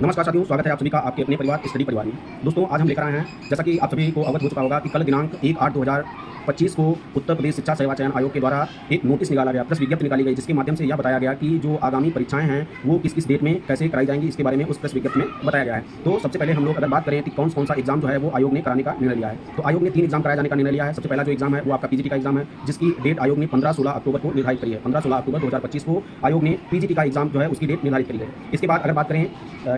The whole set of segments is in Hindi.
नमस्कार साथियों, स्वागत है आप सभी का आपके अपने परिवार स्टडी परिवार में। दोस्तों, आज हम लेकर आए हैं, जैसा कि आप सभी को अवगत हो चुका होगा कि कल दिनांक 1/8/2025 को उत्तर प्रदेश शिक्षा सेवा चयन आयोग के द्वारा एक नोटिस निकाला गया, प्रेस विज्ञप्ति निकाली गई, जिसके माध्यम से यह बताया गया कि जो आगामी परीक्षाएं हैं वो किस किस डेट में कैसे कराई जाएंगी, इसके बारे में उस प्रेस विज्ञप्ति में बताया गया है। तो सबसे पहले हम लोग अगर बात करें कि कौन सा एग्जाम जो है वो आयोग ने कराने का निर्णय लिया है, तो आयोग ने 3 एग्जाम कराए जाने का निर्णय लिया है। सबसे पहला जो एग्जाम है वो आपका पीजीटी का एग्जाम है, जिसकी डेट आयोग ने 15-16 अक्टूबर को निर्धारित करी है। 15-16 अक्टूबर 2025 को आयोग ने पीजीटी का एग्जाम जो है उसकी डेट निर्धारित करी है। इसके बाद अगर बात करें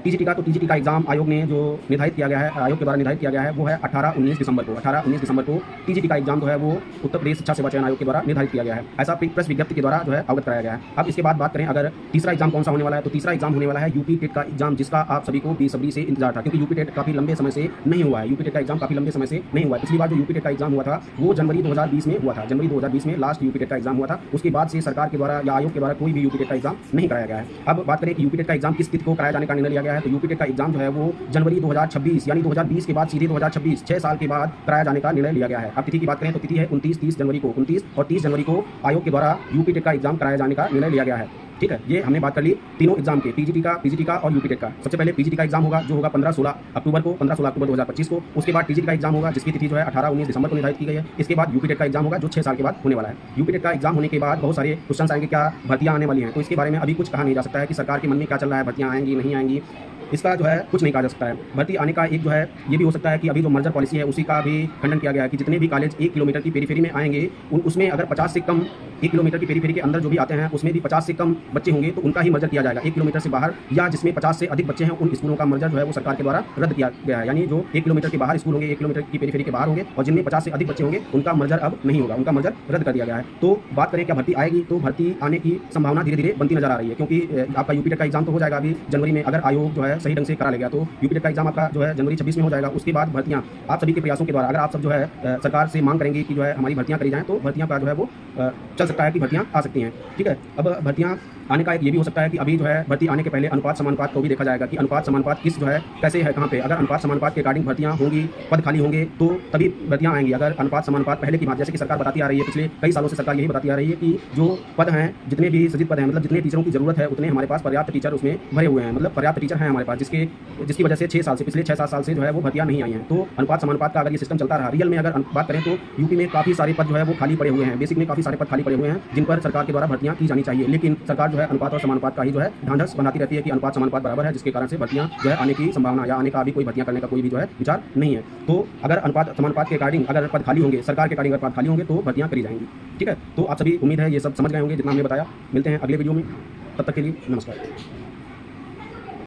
टीजीटी का, तो टीजीटी का एग्जाम आयोग ने जो निर्धारित किया गया है, आयोग के द्वारा निर्धारित किया गया है, वो है 18-19 दिसंबर को। 18-19 दिसंबर को टीजीटी का एग्जाम जो है वो उत्तर प्रदेश शिक्षा सेवा चयन आयोग के द्वारा निर्धारित किया गया है। ऐसा प्रेस विज्ञप्ति के द्वारा जो है अवगत कराया गया है। अब इसके बाद बात करें अगर तीसरा एग्जाम कौन सा होने वाला है, तो तीसरा एग्जाम होने वाला है यूपी टेट का एग्जाम, जिसका आप सभी को बेसब्री से इंतजार था, क्योंकि यूपी टेट काफी लंबे समय से नहीं हुआ है। यूपी टेट का एग्जाम काफी लंबे समय से नहीं हुआ है। पिछली बार जो यूपी टेट का एग्जाम हुआ था वो जनवरी 2020 में हुआ था। जनवरी 2020 में लास्ट यूपी टेट का एग्जाम हुआ था। उसके बाद से सरकार के द्वारा या आयोग के द्वारा कोई भी यूपी टेट का एग्जाम नहीं कराया गया है। अब बात करें कि यूपी टेट का एग्जाम किस तिथि को कराया जाने का निर्णय लिया गया है, तो यूपी टेट का एग्जाम जो है वो जनवरी 2026 यानी 2020 के बाद सीधे 2026 6 साल के बाद कराया जाने का निर्णय लिया गया है। अब तिथि की बात करें तो तिथि है 29-30 जनवरी को। 29 और 30 जनवरी को आयोग के द्वारा यूपी टेट का एग्जाम कराया जाने का निर्णय लिया गया है। ठीक है, ये हमने बात कर ली तीनों एग्जाम के, पीजीटी का और यूपी टेट का। सबसे पहले पीजीटी का एग्जाम होगा जो होगा 15-16 अक्टूबर को, 15-16 अक्टूबर 2025 को। उसके बाद टीजीटी का एग्जाम होगा जिसकी तिथि जो है 18-19 दिसंबर को निर्धारित की गई है। इसके बाद यूपी टेट का एग्जाम होगा जो 6 साल के बाद होने वाला है। यूपी टेट का एग्जाम होने के बाद बहुत सारे क्वेश्चन आएंगे, क्या भर्तियां आने वाली हैं, तो इसके बारे में अभी कुछ कहा नहीं जा सकता है कि सरकार के मन में क्या चल रहा है, भर्तियां आएंगी नहीं आएंगी, इसका जो है कुछ नहीं कहा जा सकता है। भर्ती आने का एक जो है ये भी हो सकता है कि अभी जो मर्जर पॉलिसी है उसी का भी खंडन किया गया है कि जितने भी कॉलेज 1 किलोमीटर की पेरीफेरी में आएंगे उसमें अगर 50 से कम 1 किलोमीटर की पेरीफेरी के अंदर जो भी आते हैं उसमें भी 50 से कम बच्चे होंगे तो उनका ही मर्जर किया जाएगा। 1 किलोमीटर से बाहर या जिसमें 50 से अधिक बच्चे हैं उन स्कूलों का मर्जर जो है वो सरकार के द्वारा रद्द किया गया है। यानी जो 1 किलोमीटर के बाहर स्कूल होंगे, 1 किलोमीटर की पेरीफेरी के बाहर होंगे और जिनमें 50 से अधिक बच्चे होंगे उनका मर्जर अब नहीं होगा, उनका मर्जर रद्द कर दिया गया है। तो बात करें क्या भर्ती आएगी, तो भर्ती आने की संभावना धीरे धीरे बनती नजर आ रही है, क्योंकि आपका यूपी टेट का एग्जाम तो हो जाएगा अभी जनवरी में, अगर आयोग जो है सही ढंग से करा लेगा तो यूपी टेट का एग्जाम आपका जो है जनवरी 26 में हो जाएगा। उसके बाद भर्तियां आप सभी के प्रयासों के द्वारा अगर आप सब जो है सरकार से मांग करेंगे कि जो है हमारी भर्तियां करी जाएं, तो भर्तियां का जो है वो चल सकता है कि भर्तियां आ सकती हैं। ठीक है, अब भर्तियां आने का एक ये भी हो सकता है कि अभी जो है भर्ती आने के पहले अनुपात समानुपात को भी देखा जाएगा कि अनुपात समानुपात किस जो है कैसे है, कहाँ पे। अगर अनुपात समानुपात के अकॉर्डिंग भर्तियां होंगी, पद खाली होंगे, तो तभी भर्तियां आएंगी। अगर अनुपात समानुपात पहले की बात, जैसे कि सरकार बताती आ रही है, पिछले कई सालों से सरकार यही बताती आ रही है कि जो पद हैं, जितने भी सृजित पद हैं, मतलब जितने टीचरों की जरूरत है उतने हमारे पास पर्याप्त टीचर उसमें भरे हुए हैं, मतलब पर्याप्त टीचर हैं हमारे पास, जिसकी वजह से 6 साल से, पिछले 6-7 साल से जो है वो भर्तियां नहीं आई हैं। तो अनुपात समानुपात का अगर ये सिस्टम चलता रहा, रियल में अगर बात करें तो यूपी में काफ़ी सारे पद जो है वो खाली पड़े हुए हैं, बेसिक में काफ़ी सारे पद खाली पड़े हुए हैं जिन पर सरकार के द्वारा भर्तियां की जानी चाहिए। लेकिन सरकार जो है अनुपात और समानुपात का ही जो है ढांढस बनाती रहती है कि अनुपात समानुपात बराबर है, जिसके कारण से भर्तियां जो है आने की संभावना या आने का अभी कोई भर्तियां करने का कोई भी जो है विचार नहीं है। तो अगर अनुपात समानुपात के अकॉर्डिंग अगर पद खाली होंगे, सरकार के अकॉर्डिंग अगर पद खाली होंगे तो भर्तियां करी जाएंगी। ठीक है, तो आप सभी उम्मीद है ये सब समझ गए होंगे जितना हमने बताया। मिलते हैं अगले वीडियो में, तब तक के लिए नमस्कार।